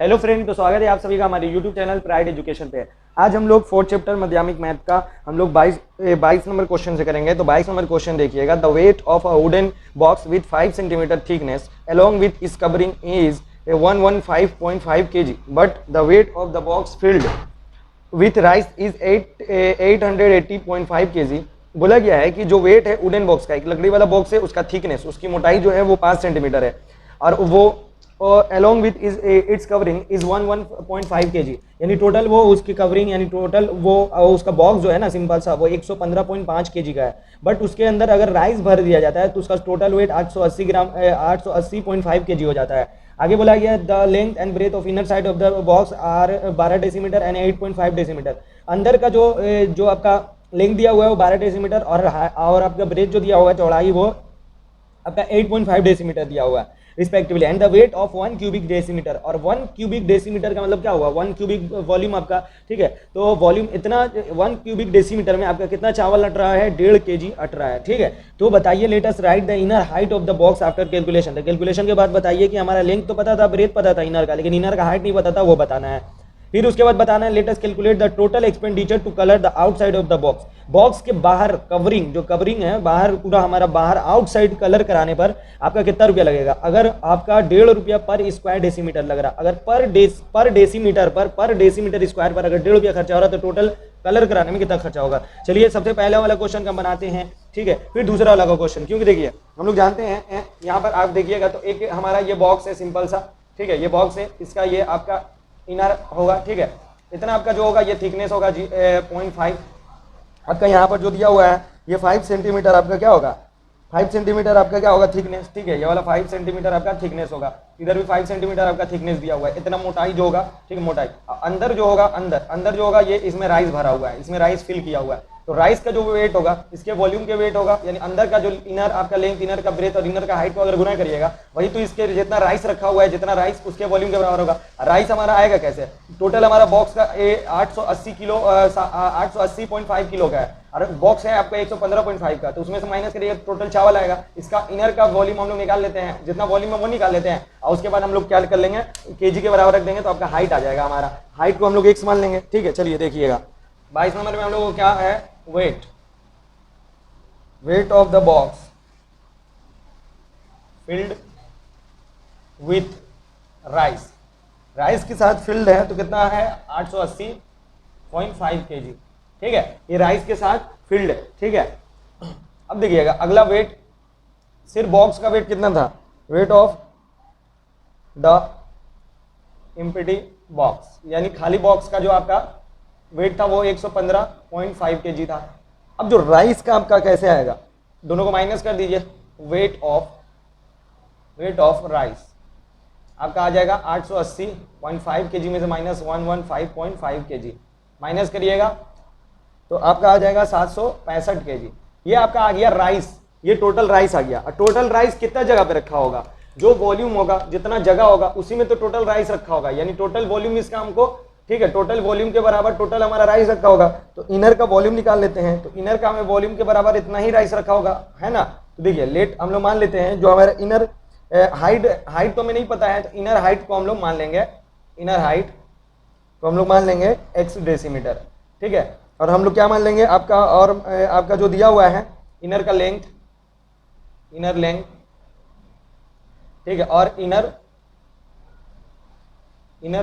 Hello friend, तो स्वागत है आप सभी का हमारे यूट्यूब चैनल प्राइड एजुकेशन पे। आज हम लोग फोर्थ चैप्टर माध्यमिक मैथ का हम लोग 22 नंबर क्वेश्चन से करेंगे। तो 22 नंबर क्वेश्चन देखिएगा। The weight of a wooden box with 5 centimetre thickness along with its covering is 115.5 kg but the weight of the box filled with rice is 880.5 kg। बोला गया है कि जो वेट है वुडन बॉक्स का, एक लकड़ी वाला बॉक्स है, उसका थिकनेस, उसकी मोटाई जो है वो 5 सेंटीमीटर है और वो along with its covering is 11.5 kg। यानी टोटल वो उसकी कवरिंग यानी टोटल वो उसका बॉक्स जो है ना सिंपल सा वो 115.5 kg का है। बट उसके अंदर अगर राइस भर दिया जाता है तो उसका टोटल वेट 880 ग्राम 880.5 kg हो जाता है। आगे बोला गया the length and breadth of inner side of the box are 12 decimetre and 8.5 decimetre. अंदर का जो आपका लेंथ दिया हुआ है वो 12 डेसीमीटर और आपका ब्रेथ जो दिया हुआ है चौड़ाई वो आपका 8.5 डेसीमीटर दिया हुआ है respectively. And the weight of 1 cubic decimetre, और 1 क्यूबिक डेसीमीटर का मतलब क्या हुआ, 1 क्यूबिक वॉल्यूम आपका, ठीक है। तो वॉल्यूम इतना 1 क्यूबिक डेसीमीटर में आपका कितना चावल अट रहा है, 1.5 kg अट रहा है, ठीक है। तो बताइए let us right the inner height of the box after calculation. तो कैलकुलेशन के बाद बताइए कि हमारा लेंथ तो पता था, ब्रेथ पता था इनर का, लेकिन इनर का हाइट नहीं पता था, वो बताना है। फिर उसके बाद बताना है let us calculate the total expenditure to colour the outside of the box. Box के बाहर कवरिंग, जो कवरिंग है बाहर पूरा हमारा बाहर आउटसाइड कलर कराने पर आपका कितना रुपया लगेगा। अगर आपका 1.5 रुपया पर स्क्वायर डेसीमीटर लग रहा, अगर पर डेसीमीटर स्क्वायर पर अगर 1.5 रुपया खर्चा हो रहा तो टोटल कलर कराने में कितना खर्चा होगा। चलिए सबसे पहले वाला क्वेश्चन का बनाते हैं, ठीक है। फिर दूसरा वाला क्वेश्चन, क्योंकि देखिए हम लोग जानते हैं यहाँ पर आप देखिएगा तो एक हमारा ये बॉक्स है सिंपल सा, ठीक है। ये बॉक्स है, इसका ये आपका इनर होगा, ठीक है। इतना आपका जो होगा ये थिकनेस होगा 0.5। आपका यहाँ पर जो दिया हुआ है ये 5 सेंटीमीटर आपका क्या होगा, 5 सेंटीमीटर आपका क्या होगा थिकनेस, ठीक है। ये वाला 5 सेंटीमीटर आपका थिकनेस होगा, इधर भी 5 सेंटीमीटर आपका थिकनेस दिया हुआ है। इतना मोटाई जो होगा, ठीक है, मोटाई। अंदर जो होगा, अंदर जो होगा ये इसमें राइस भरा हुआ है, इसमें राइस फिल किया हुआ है। तो राइस का जो वेट होगा इसके वॉल्यूम के वेट होगा, यानी अंदर का जो इनर आपका लेंथ, इनर का ब्रेथ और इनर का हाइट को अगर गुना करिएगा वही तो इसके जितना राइस रखा हुआ है, जितना राइस उसके वॉल्यूम के बराबर होगा। राइस हमारा आएगा कैसे, टोटल हमारा बॉक्स का 880 किलो 880.5 किलो का है और बॉक्स है आपका 115.5 का, तो उसमें से माइनस करिएगा टोटल चावल आएगा। इसका इनर का वॉल्यूम हम लोग निकाल लेते हैं, जितना वॉल्यूम है वो निकाल लेते हैं और उसके बाद हम लोग क्या कर लेंगे, केजी के बराबर रख देंगे तो आपका हाइट आ जाएगा। हमारा हाइट को हम लोग x मान लेंगे, ठीक है। चलिए देखिएगा 22 नंबर में हम लोग क्या है, wait of the box filled with rice, rice के साथ फिल्ड है तो कितना है 880.5 kg, ठीक है। ये राइस के साथ फिल्ड है, ठीक है। अब देखिएगा अगला वेट, सिर्फ बॉक्स का वेट कितना था, wait of the empty box, यानी खाली बॉक्स का जो आपका वेट था वो 115.5 kg था। अब जो राइस का आपका कैसे आएगा, दोनों को माइनस कर दीजिए, वेट ऑफ राइस आपका आ जाएगा 880.5 kg में से माइनस 115.5 kg माइनस करिएगा तो आपका आ जाएगा 765 kg। ये आपका आ गया राइस, ये टोटल राइस आ गया। टोटल राइस कितना जगह पे रखा होगा, जो वॉल्यूम होगा जितना जगह होगा उसी में तो टोटल राइस रखा होगा, यानी टोटल वॉल्यूम इसका हमको, ठीक है, टोटल वॉल्यूम के बराबर टोटल हमारा राइस रखा होगा। तो इनर का वॉल्यूम निकाल लेते हैं, तो इनर का हमें वॉल्यूम के बराबर इतना ही राइस रखा होगा, है ना। तो देखिए लेट हम लोग मान लेते हैं जो हमारा इनर हाइट तो हमें नहीं पता है, तो इनर हाइट को हम लोग मान लेंगे, इनर हाइट को हम लोग मान लेंगे x डेसीमीटर, ठीक है। और हम लोग क्या मान लेंगे आपका, और आपका जो दिया हुआ है इनर का लेंथ, इनर लेंथ, ठीक है, और इनर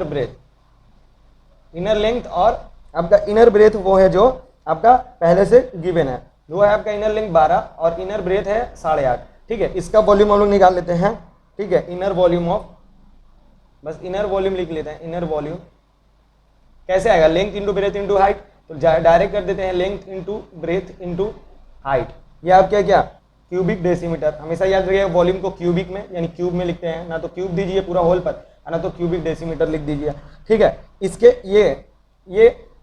ब्रेथ, इनर लेंथ और आपका इनर ब्रेथ वो है जो आपका पहले से गिवन है, वो है आपका इनर लेंथ 12 और इनर ब्रेथ है 8.5, ठीक है। इसका वॉल्यूम हम लोग निकाल लेते हैं, ठीक है। इनर वॉल्यूम ऑफ, बस इनर वॉल्यूम लिख लेते हैं। इनर वॉल्यूम कैसे आएगा, length into breadth into height, तो डायरेक्ट कर देते हैं length into breadth into height. ये आप क्या क्यूबिक डेसीमीटर, हमेशा याद रखिएगा वॉल्यूम को क्यूबिक में यानी क्यूब में लिखते हैं, ना तो क्यूब दीजिए पूरा होल पर, ना तो क्यूबिक डेसीमीटर लिख दीजिए, ठीक है। इसके ये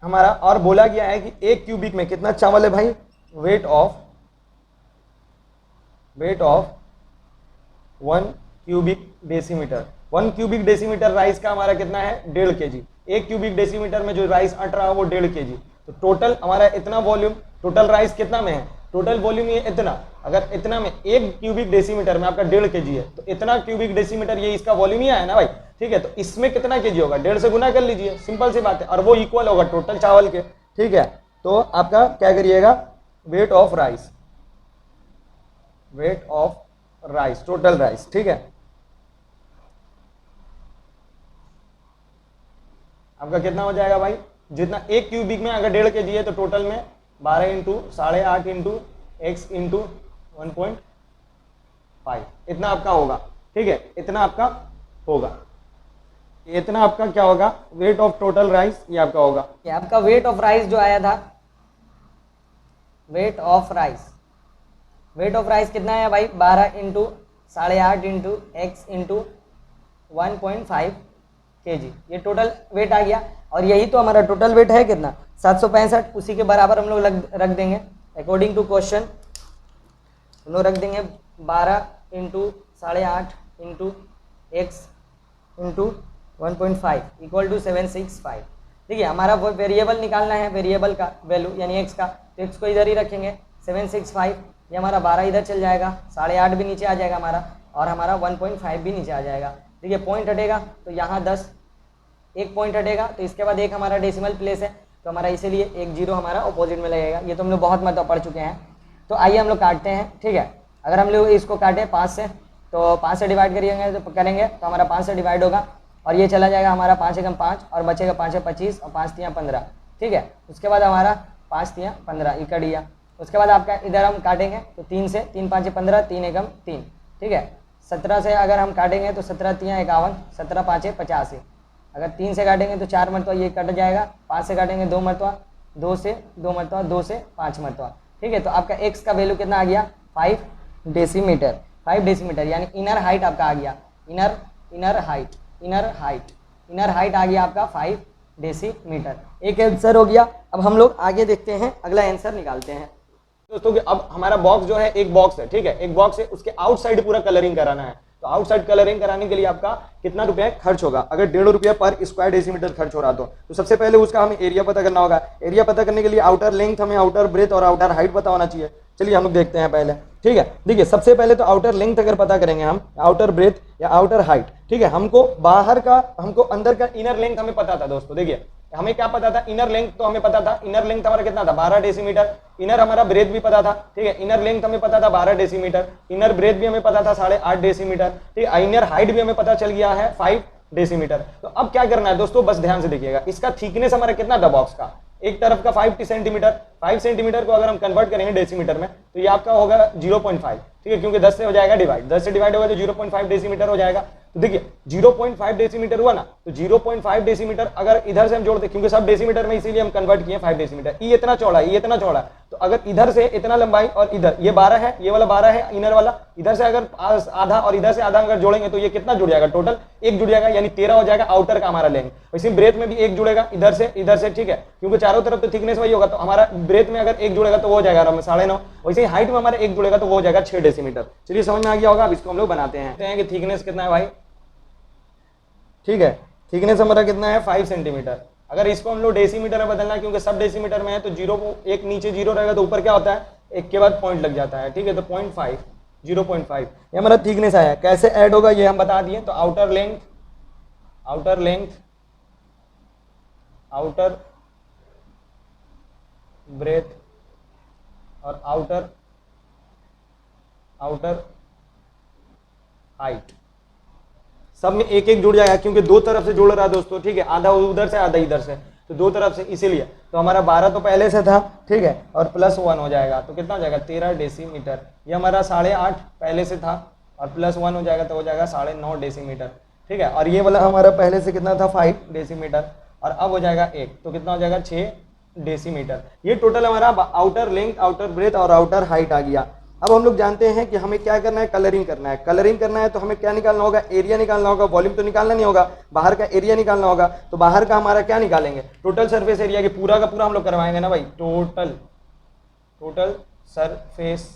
हमारा, और बोला गया है कि 1 क्यूबिक में कितना चावल है भाई, weight of 1 cubic decimetre. 1 cubic decimetre rice का हमारा कितना है, 1.5 kg। 1 क्यूबिक डेसीमीटर में जो राइस अट रहा है वो 1.5 kg। तो टोटल हमारा इतना वॉल्यूम, टोटल राइस कितना में है टोटल वॉल्यूम ये इतना, अगर इतना में 1 क्यूबिक डेसीमीटर में आपका 1.5 kg है तो इतना क्यूबिक डेसीमीटर ये इसका वॉल्यूम ही आया ना भाई, ठीक है। तो इसमें कितना केजी होगा, 1.5 से गुना कर लीजिए, सिंपल सी बात है, और वो इक्वल होगा टोटल चावल के, ठीक है। तो आपका क्या करिएगा, weight of rice, weight of rice, total rice, ठीक है। आपका कितना हो जाएगा भाई, जितना 1 क्यूबिक में अगर 1.5 kg है तो टोटल में 12 इंटू 8.5 इंटू एक्स इंटू 1.5 इतना आपका होगा, ठीक है। इतना आपका होगा, इतना आपका क्या होगा, वेट ऑफ टोटल राइस, ये आपका होगा। ये आपका वेट ऑफ राइस जो आया था, weight of rice, weight of rice कितना है भाई, 12 into 8.5 into x into 1.5 kg, ये टोटल वेट आ गया। और यही तो हमारा टोटल वेट है कितना, 765, उसी के बराबर हम लोग रख देंगे अकॉर्डिंग टू क्वेश्चन, हम लोग रख देंगे 12 into 8.5 into x into 1.5 equal to 765। देखिए हमारा वो वेरिएबल निकालना है, वेरिएबल का वैल्यू यानी एक्स का, तो एक्स को इधर ही रखेंगे 765, ये हमारा 12 इधर चल जाएगा, 8.5 भी नीचे आ जाएगा हमारा, और हमारा 1.5 भी नीचे आ जाएगा। देखिए पॉइंट हटेगा तो यहाँ 10, एक पॉइंट हटेगा तो इसके बाद एक हमारा डेसिमल प्लेस है, तो हमारा इसीलिए 1 0 हमारा अपोजिट में लगेगा। ये तो हम लोग बहुत मतलब पढ़ चुके हैं। तो आइए हम लोग काटते हैं, ठीक है। अगर हम लोग इसको काटें 5 से, तो 5 से डिवाइड करेंगे तो हमारा 5 से डिवाइड होगा, और ये चला जाएगा हमारा 5 एकम 5, और बचेगा 5 है 25 और 5 तियाँ 15, ठीक है। उसके बाद हमारा 5 तियाँ 15 ये कट गया। उसके बाद आपका इधर हम काटेंगे तो 3 से, 3 5 15, 3 एकम 3, ठीक है। 17 से अगर हम काटेंगे तो 17 तियाँ 51, 17 5 85। अगर 3 से काटेंगे तो 4 मरतबा ये कट जाएगा, 5 से काटेंगे 2 मरतबा, 2 से 2 मरतबा, 2 से 5 मरतबा, ठीक है। तो आपका एक्स का वैल्यू कितना आ गया, 5 डेसीमीटर, 5 डेसीमीटर यानी इनर हाइट आपका आ गया, इनर हाइट आ गया आपका 5 डेसीमीटर। एक आंसर हो गया। अब हम लोग आगे देखते हैं, अगला आंसर निकालते हैं दोस्तों। अब हमारा बॉक्स जो है, एक बॉक्स है, ठीक है, एक बॉक्स है, उसके आउटसाइड पूरा कलरिंग कराना है। तो आउटसाइड कलरिंग कराने के लिए आपका कितना रुपया खर्च होगा, अगर 1.5 रुपया पर स्क्वायर डेसीमीटर खर्च हो रहा तो सबसे पहले उसका हमें एरिया पता करना होगा। एरिया पता करने के लिए आउटर लेंथ, हमें आउटर ब्रेथ और आउटर हाइट पता होना चाहिए। चलिए हम लोग देखते हैं पहले, ठीक है। देखिए सबसे पहले तो आउटर लेंथ अगर पता करेंगे हम, आउटर ब्रेथ या आउटर हाइट, ठीक है। हमको अंदर का इनर लेंथ हमें पता था दोस्तों। देखिए हमें क्या पता था, इनर लेंथ तो हमें पता था, इनर लेंथ हमारा कितना था 12 डेसीमीटर, इनर हमारा ब्रेथ भी पता था, ठीक है। इनर लेंथ हमें पता था 12 डेसीमीटर, इनर ब्रेथ भी हमें पता था 8.5 डेसीमीटर, ठीक है। इनर हाइट भी हमें पता चल गया है 5 डेसीमीटर। तो अब क्या करना है दोस्तों, बस ध्यान से देखिएगा, इसका थिकनेस हमारा कितना था बॉक्स का, एक तरफ का 5 सेंटीमीटर, 5 सेंटीमीटर को अगर हम कन्वर्ट करेंगे डेसीमीटर में तो ये आपका होगा 0.5, ठीक है, क्योंकि 10 से हो जाएगा डिवाइड, 10 से डिवाइड होगा तो 0.5 डेसीमीटर हो जाएगा। तो देखिए 0.5 डेसीमीटर हुआ ना, तो 0.5 डेसीमीटर अगर इधर से हम जोड़ते, क्योंकि सब डेसीमीटर में इसीलिए हम कन्वर्ट किए 5 डेसीमीटर। ये इतना चौड़ा, ये इतना चौड़ा, तो अगर इधर से इतना लंबाई और इधर ये 12 है, ये वाला 12 है इनर वाला, इधर से अगर आधा और इधर से आधा अगर जोड़ेंगे तो ये कितना जुड़ जाएगा, टोटल 1 जुड़ जाएगा, यानी 13 हो जाएगा आउटर का हमारा लेंथ। वैसे ब्रेथ में भी 1 जुड़ेगा इधर से, ठीक है, क्योंकि चारों तरफ तो थिकनेस वही होगा, तो हमारा ब्रेथ में अगर 1 जुड़ेगा तो वो हो जाएगा 9.5। वैसे ही हाइट में हमारा 1 जुड़ेगा तो वो हो जाएगा 6 डेसीमीटर। चलिए समझ में आ गया होगा। अब इसको हम लोग बनाते हैं कि थिकनेस कितना है भाई, ठीक है, थिकनेस हमारा कितना है 5 सेंटीमीटर। अगर इसको हम लोग डेसीमीटर में बदलना है, क्योंकि सब डेसीमीटर में है, तो 0 को एक नीचे 0 रहेगा तो ऊपर क्या होता है, 1 के बाद पॉइंट लग जाता है, ठीक है। तो 0.5 ये हमारा थिकनेस आया। कैसे ऐड होगा ये हम बता दिए। तो आउटर ब्रेथ और आउटर हाइट सब में 1 जुड़ जाएगा, क्योंकि 2 तरफ से जुड़ रहा है दोस्तों, ठीक है, आधा उधर से आधा इधर से, तो 2 तरफ से, इसीलिए तो हमारा 12 तो पहले से था, ठीक है, और +1 हो जाएगा तो कितना हो जाएगा 13 डेसीमीटर। ये हमारा 8.5 पहले से था और +1 हो जाएगा तो हो जाएगा 9.5 डेसीमीटर, ठीक है। और ये वाला हमारा पहले से कितना था 5 डेसीमीटर, और अब हो जाएगा 1, तो कितना हो जाएगा 6 डेसीमीटर। ये टोटल हमारा आउटर लेंथ, आउटर ब्रेथ और आउटर हाइट आ गया। अब हम लोग जानते हैं कि हमें क्या करना है, कलरिंग करना है। कलरिंग करना है तो हमें क्या निकालना होगा, एरिया निकालना होगा, वॉल्यूम तो निकालना नहीं होगा, बाहर का एरिया निकालना होगा। तो बाहर का हमारा क्या निकालेंगे, टोटल सरफेस एरिया के पूरा का पूरा हम लोग करवाएंगे ना भाई, टोटल सरफेस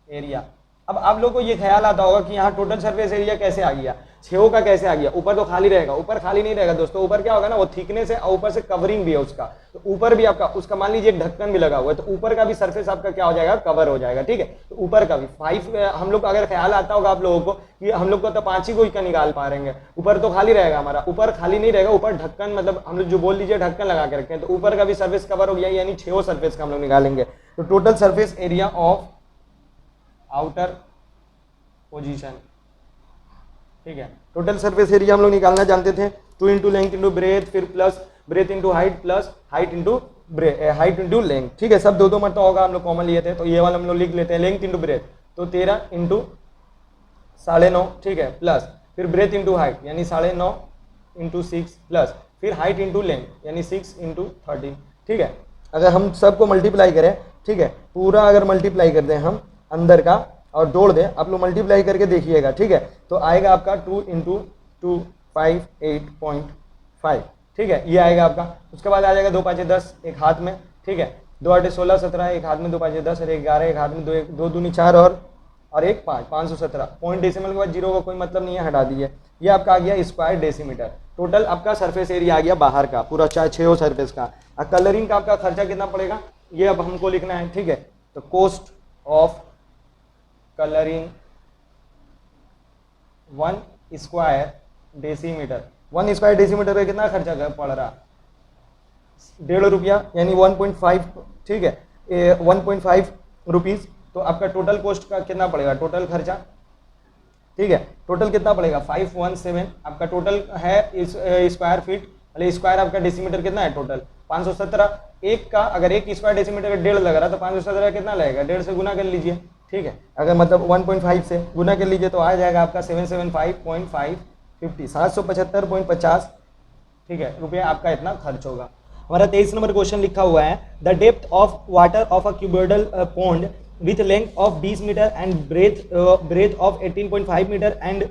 एरिया, अब आप लोग को ये ख्याल आता होगा कि यहाँ टोटल सरफेस एरिया कैसे आ गया, 6 का कैसे आ गया, ऊपर तो खाली रहेगा, ऊपर खाली नहीं रहेगा दोस्तों, ऊपर क्या होगा ना, वो थिकनेस है और ऊपर से कवरिंग भी है उसका, तो ऊपर भी आपका उसका मान लीजिए एक ढक्कन भी लगा हुआ है, तो ऊपर का भी सरफेस आपका क्या हो जाएगा, कवर हो जाएगा, ठीक है। तो ऊपर का भी 5 हम लोग अगर ख्याल आता होगा आप लोगों को कि हम लोग को तो 5 ही को का निकाल पा रहे हैं, ऊपर तो खाली रहेगा हमारा, ऊपर खाली नहीं रहेगा, ऊपर ढक्कन मतलब हम लोग जो बोल लीजिए ढक्कन लगा के रखे हैं, तो ऊपर का भी सरफेस कवर हो गया, यानी 6 सरफेस का हम लोग निकालेंगे। तो total surface area of outer position, ठीक है। टोटल सरफेस एरिया हम लोग निकालना जानते थे, 2 इंटू लेंथ इंटू ब्रेथ, फिर plus breadth into height, plus height into length, ठीक है। सब 2 मरतबा होगा, हम लोग कॉमन लिए थे, तो ये वाला हम लोग लिख लेते हैं, लेंथ इंटू ब्रेथ तो 13 इंटू 9.5, ठीक है, प्लस फिर ब्रेथ इंटू हाइट यानी 9.5 इंटू 6, प्लस फिर हाइट इंटू लेंथ यानी 6 इंटू 13, ठीक है। अगर हम सबको मल्टीप्लाई करें, ठीक है, पूरा अगर मल्टीप्लाई कर दें हम अंदर का और जोड़ दें, आप लोग मल्टीप्लाई करके देखिएगा, ठीक है, तो आएगा आपका 2 इंटू 258.5, ठीक है, ये आएगा आपका। उसके बाद आ जाएगा 2 5 10 एक हाथ में, ठीक है, 2 8 16 17 एक हाथ में, 2 5 10 और 1 11 एक हाथ में, 2 दूनी 4 और 1 5 517 पॉइंट डेसिमल के बाद 0 का कोई मतलब नहीं है, हटा दीजिए। ये आपका आ गया स्क्वायर डेसीमीटर। टोटल आपका सरफेस एरिया आ गया बाहर का पूरा 6 सरफेस का। कलरिंग का आपका खर्चा कितना पड़ेगा ये अब हमको लिखना है, ठीक है। तो cost of colouring 1 square decimetre, 1 square decimetre का कितना खर्चा पड़ रहा, 1.5 रुपया यानी 1.5, ठीक है, 1.5 रुपीज़। तो आपका टोटल कॉस्ट का कितना पड़ेगा, टोटल खर्चा, ठीक है, टोटल कितना पड़ेगा 517 आपका टोटल है स्क्वायर फीट, स्क्वायर आपका डेसीमीटर कितना है टोटल 517। एक का अगर 1 स्क्वायर डेसीमीटर का 1.5 लग रहा है तो 517 कितना लगेगा, 1.5 से गुना कर लीजिए, ठीक है। अगर मतलब 1.5 से गुना कर लीजिए तो आ जाएगा आपका 775.550 775.50, ठीक है, रुपया आपका इतना खर्च होगा। हमारा 23 नंबर क्वेश्चन लिखा हुआ है, the depth of water of a cuboidal pond with length of 20 metre and breadth of 18.5 metre and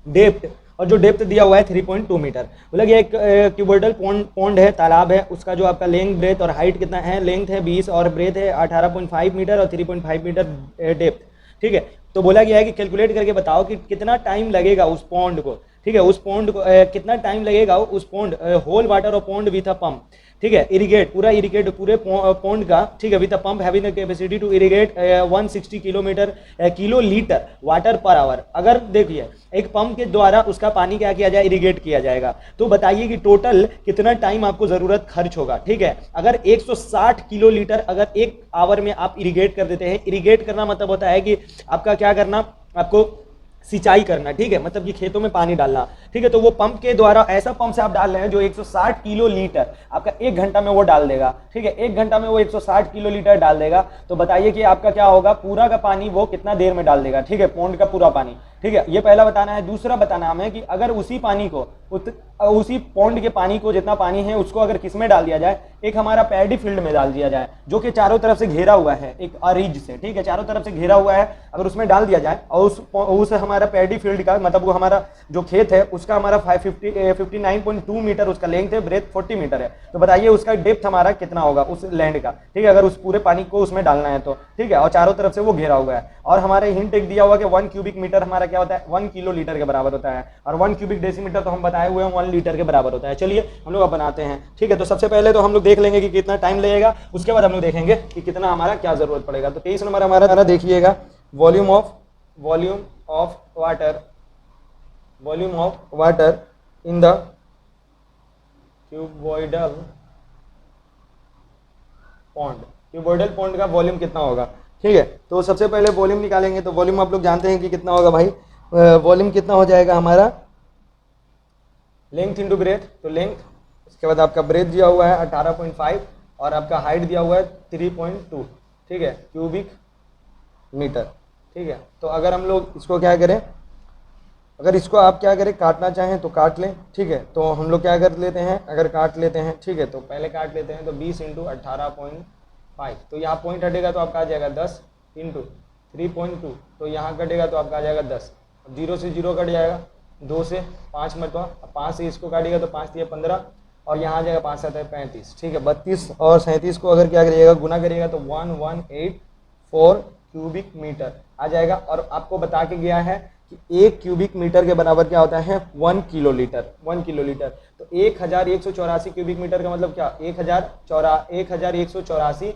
depth, और जो डेप्थ दिया हुआ है 3.2 मीटर। बोला कि एक क्यूबोइडल पॉन्ड है, तालाब है, उसका जो आपका लेंथ ब्रेथ और हाइट कितना है, लेंथ है 20 और ब्रेथ है 18.5 मीटर और 3.5 मीटर डेप्थ, ठीक है। तो बोला गया है कि कैलकुलेट करके बताओ कि कितना टाइम लगेगा उस पॉन्ड को, ठीक है, उस पॉन्ड को कितना टाइम लगेगा उस pond whole water of pond with a pump, ठीक है, इरिगेट पूरा इरिगेट पूरे पॉन्ड का, ठीक है, with a pump having the capacity to irrigate 160 kilo litre water per hour. अगर देखिए एक पंप के द्वारा उसका पानी क्या किया जाए, इरिगेट किया जाएगा, तो बताइए कि टोटल कितना टाइम आपको जरूरत खर्च होगा, ठीक है। अगर 160 किलो लीटर अगर 1 आवर में आप इरिगेट कर देते हैं, इरिगेट करना मतलब होता है कि आपका क्या करना, आपको सिंचाई करना, ठीक है, मतलब कि खेतों में पानी डालना, ठीक है। तो वो पंप के द्वारा, ऐसा पंप से आप डाल रहे हैं जो 160 किलो लीटर आपका 1 घंटा में वो डाल देगा, ठीक है, 1 घंटा में वो 160 किलो लीटर डाल देगा। तो बताइए कि आपका क्या होगा, पूरा का पानी वो कितना देर में डाल देगा, ठीक है, पॉन्ड का पूरा पानी, ठीक है, ये पहला बताना है। दूसरा बताना हमें कि अगर उसी पानी को उसी पॉन्ड के पानी को जितना पानी है उसको अगर किस में डाल दिया जाए, एक हमारा पैडी फील्ड में डाल दिया जाए जो कि चारों तरफ से घेरा हुआ है एक अरिज से, ठीक है, चारों तरफ से घेरा हुआ है, अगर उसमें डाल दिया जाए और उस हमारा पैडी फील्ड का मतलब वो हमारा जो खेत है उसका हमारा 59.2 मीटर उसका लेंथ है, ब्रेथ 40 मीटर है, तो बताइए उसका डेप्थ हमारा कितना होगा उस लैंड का, ठीक है, अगर उस पूरे पानी को उसमें डालना है तो, ठीक है, और चारों तरफ से वो घेरा हुआ है। और हमारे हिंट एक दिया हुआ कि 1 क्यूबिक मीटर हमारा क्या होता है, 1 किलो लीटर के बराबर होता है, और 1 क्यूबिक डेसीमीटर तो हम बताए हुए हैं 1 लीटर के बराबर होता है। चलिए हम लोग अब बनाते हैं, ठीक है। तो सबसे पहले तो हम लोग देख लेंगे कि कितना टाइम लगेगा, उसके बाद हम लोग देखेंगे कि कितना हमारा क्या जरूरत पड़ेगा। तो 23 नंबर हमारा देखिएगा, volume of water in the cuboidal pond का वॉल्यूम कितना होगा, ठीक है। तो सबसे पहले वॉल्यूम निकालेंगे, तो वॉल्यूम आप लोग जानते हैं कि कितना होगा भाई, वॉल्यूम कितना हो जाएगा हमारा, लेंथ इंटू ब्रेथ, तो लेंथ, उसके बाद आपका ब्रेथ दिया हुआ है 18.5 और आपका हाइट दिया हुआ है 3.2, ठीक है, क्यूबिक मीटर, ठीक है। तो अगर हम लोग इसको क्या करें, अगर इसको आप क्या करें काटना चाहें तो काट लें, ठीक है। तो हम लोग क्या कर लेते हैं, अगर काट लेते हैं, ठीक है, तो पहले काट लेते हैं, तो 20 इंटू 18.5, तो यहाँ पॉइंट हटेगा तो आपका आ जाएगा 10 इंटू 3.2, तो यहाँ कटेगा तो आपका आ जाएगा 10, 0 से 0 कट जाएगा, 2 से 5 मरतबा, 5 से इसको काटिएगा तो 5 दिया 15 और यहाँ आ जाएगा 5 7 35, ठीक है। 32 और 37 को अगर क्या करिएगा गुना करिएगा तो 1184 क्यूबिक मीटर आ जाएगा। और आपको बता के गया है कि 1 क्यूबिक मीटर के बराबर क्या होता है 1 किलोलीटर। 1 किलोलीटर तो 1184 क्यूबिक मीटर का मतलब क्या 1184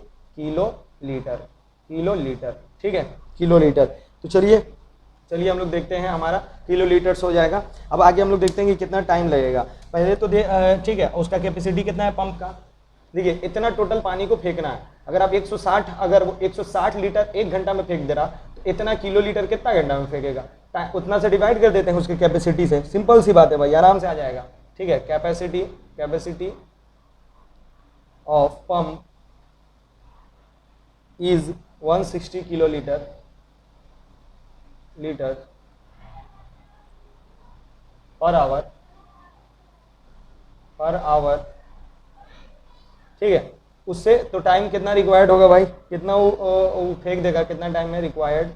किलोलीटर। ठीक है, किलोलीटर। तो चलिए हम लोग देखते हैं हमारा किलोलीटर्स हो जाएगा। अब आगे हम लोग देखते हैं कि कितना टाइम लगेगा। पहले तो ठीक है, उसका कैपेसिटी कितना है पंप का। देखिए इतना टोटल पानी को फेंकना है। अगर आप 160 अगर वो 160 लीटर 1 घंटा में फेंक दे रहा तो इतना किलोलीटर कितना घंटा में फेंकेगा, उतना से डिवाइड कर देते हैं उसके कैपेसिटी से। सिंपल सी बात है भाई, आराम से आ जाएगा। ठीक है, capacity of pump is 160 kilolitre per hour. ठीक है, उससे तो टाइम कितना रिक्वायर्ड होगा भाई, कितना वो फेंक देगा, कितना टाइम में रिक्वायर्ड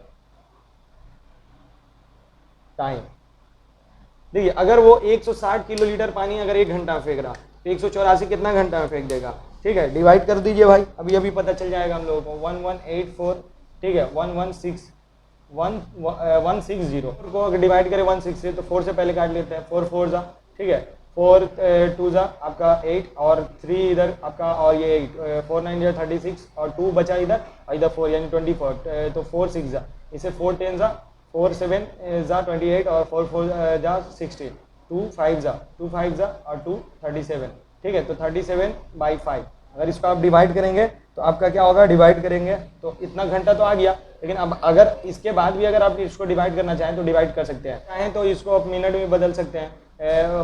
टाइम। देखिए अगर वो 160 किलोलीटर पानी अगर 1 घंटा में फेंक रहा तो 184 कितना घंटा में फेंक देगा। ठीक है, डिवाइड कर दीजिए भाई, अभी पता चल जाएगा हम लोगों को। 1184 ठीक है 160 को अगर डिवाइड करें 160 से तो 4 से पहले काट लेते हैं। 4 4 जा, ठीक है 4 2 जा आपका 8 और 3 इधर आपका और ये 8 4 9 जा 36 और 2 बचा इधर और इधर 4 यानी 24। तो 4 6 जा, इसे 4 10 जा 4 7 जा 28 और 4 4 जा 16 2 5 जा और 2 37। ठीक है, तो 37/5 अगर इसको आप डिवाइड करेंगे तो आपका क्या होगा, डिवाइड करेंगे तो इतना घंटा तो आ गया। लेकिन अब अगर इसके बाद भी अगर आप इसको डिवाइड करना चाहें तो डिवाइड कर सकते हैं, चाहें तो इसको आप मिनट में बदल सकते हैं।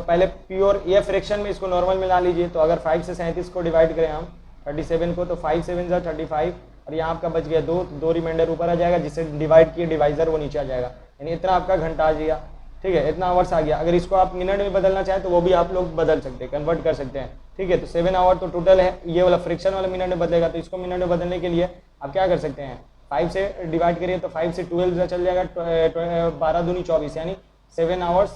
पहले प्योर ये फ्रैक्शन में इसको नॉर्मल में ला लीजिए। तो अगर 5 से 37 को डिवाइड करें हम 37 को तो 5 7 जा 35 और यहाँ आपका बच गया 2 रिमाइंडर ऊपर आ जाएगा, जिससे डिवाइड किए डिवाइजर वो नीचे आ जाएगा, यानी इतना आपका घंटा आ जाएगा। ठीक है, इतना आवर्स आ गया। अगर इसको आप मिनट में बदलना चाहें तो वो भी आप लोग बदल सकते हैं, कन्वर्ट कर सकते हैं। ठीक है, तो 7 आवर तो टोटल है, ये वाला फ्रैक्शन वाला मिनट में बदलेगा। तो इसको मिनट में बदलने के लिए आप क्या कर सकते हैं, 5 से डिवाइड करिए तो 5 से 12 चल जाएगा 12 दूनी 24 यानी 7 आवर्स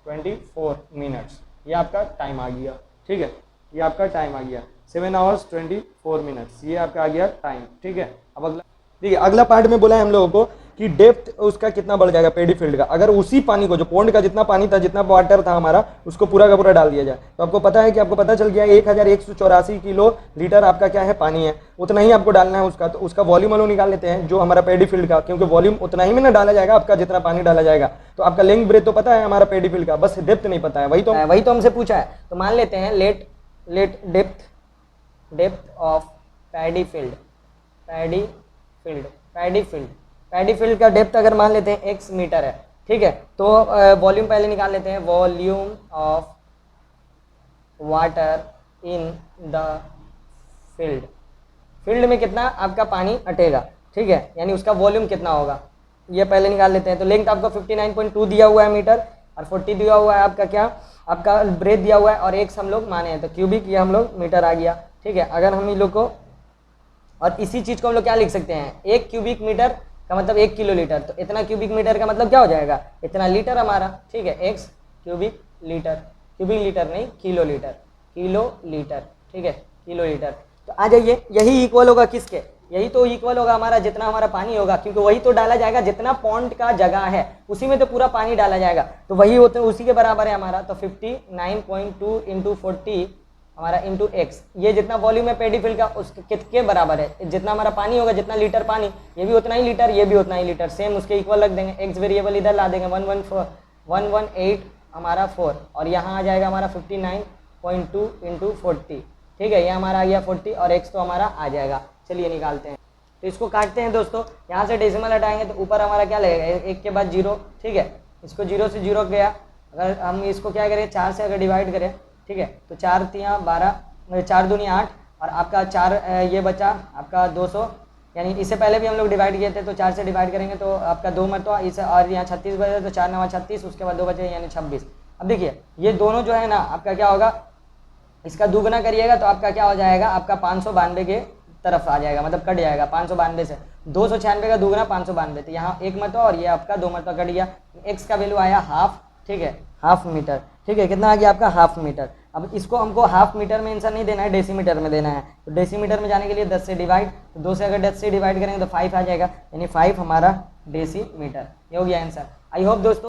24 मिनट्स। ये आपका टाइम आ गया। ठीक है, ये आपका टाइम आ गया 7 आवर्स 24 मिनट्स, ये आपका आ गया टाइम। ठीक है, अब अगला देखिए, अगला पार्ट में बोला है हम लोगों को कि डेप्थ उसका कितना बढ़ जाएगा पेडी फील्ड का। अगर उसी पानी को जो पॉन्ड का जितना पानी था, जितना वाटर था हमारा, उसको पूरा का पूरा डाल दिया जाए तो आपको पता है कि आपको पता चल गया 1184 किलो लीटर आपका क्या है पानी है, उतना ही आपको डालना है उसका। तो उसका वॉल्यूम वालों निकाल लेते हैं जो हमारा पेडी फील्ड का, क्योंकि वॉल्यूम उतना ही में ना डाला जाएगा आपका जितना पानी डाला जाएगा। तो आपका लेंथ ब्रेथ तो पता है हमारा पेडी फील्ड का, बस डेप्थ नहीं पता है। वही तो हमसे पूछा है। तो मान लेते हैं let depth of paddy field का डेप्थ अगर मान लेते हैं x मीटर है। ठीक है, तो वॉल्यूम पहले निकाल लेते हैं। Volume of water in the field में कितना आपका पानी अटेगा। ठीक है, यानी उसका वॉल्यूम कितना होगा ये पहले निकाल लेते हैं। तो लेंथ आपका 59.2 दिया हुआ है मीटर और 40 दिया हुआ है आपका क्या, आपका ब्रेथ दिया हुआ है और x हम लोग माने हैं तो क्यूबिक, ये हम लोग मीटर आ गया। ठीक है, अगर हम इन लोग को और इसी चीज़ को हम लोग क्या लिख सकते हैं, 1 क्यूबिक मीटर का मतलब 1 किलो लीटर। तो इतना क्यूबिक मीटर का मतलब क्या हो जाएगा, इतना लीटर हमारा। ठीक है, x क्यूबिक लीटर नहीं किलो लीटर। ठीक है, किलो लीटर। तो आ जाइए, यही इक्वल होगा किसके, यही तो इक्वल होगा हमारा जितना हमारा पानी होगा, क्योंकि वही तो डाला जाएगा जितना पॉन्ड का जगह है उसी में तो पूरा पानी डाला जाएगा। तो वही होते उसी के बराबर है हमारा। तो 59.2 इंटू 40 हमारा इंटू एक्स, ये जितना वॉल्यूम है पेडी फील्ड का उसके कितने बराबर है, जितना हमारा पानी होगा, जितना लीटर पानी, ये भी उतना ही लीटर, ये भी उतना ही लीटर, सेम उसके इक्वल रख देंगे। एक्स वेरिएबल इधर ला देंगे 118 हमारा 4 और यहाँ आ जाएगा हमारा 59.2 इंटू 40। ठीक है, ये हमारा आ गया 40 और एक्स तो हमारा आ जाएगा। चलिए निकालते हैं, तो इसको काटते हैं दोस्तों। यहाँ से डेसिमल हटाएंगे तो ऊपर हमारा क्या लगेगा, एक के बाद 0। ठीक है, इसको 0 से 0 गया। अगर हम इसको क्या करें, 4 से अगर डिवाइड करें, ठीक है, तो 4 3 12, 4 दूनी 8 और आपका 4 ये बचा आपका 200, यानी इससे पहले भी हम लोग डिवाइड किए थे। तो 4 से डिवाइड करेंगे तो आपका 2 मरतबा इसे, और यहाँ 36 बचे तो 4 9 36, उसके बाद 2 बचे यानी 26। अब देखिए ये दोनों जो है ना आपका क्या होगा, इसका दुगना करिएगा तो आपका क्या हो जाएगा, आपका 592 के तरफ आ जाएगा, मतलब कट जाएगा 592 से। 296 का दुगना 592, तो यहाँ 1 मरतबा और ये आपका 2 मरतबा कट गया। एक्स का वैल्यू आया हाफ। ठीक है, हाफ मीटर। ठीक है, कितना आ गया आपका हाफ मीटर। अब इसको हमको हाफ मीटर में आंसर नहीं देना है, डेसीमीटर में देना है। तो डेसीमीटर में जाने के लिए 10 से डिवाइड, तो 2 से अगर 10 से डिवाइड करेंगे तो 5 आ जाएगा, यानी 5 हमारा डेसीमीटर। ये हो गया आंसर। आई होप दोस्तों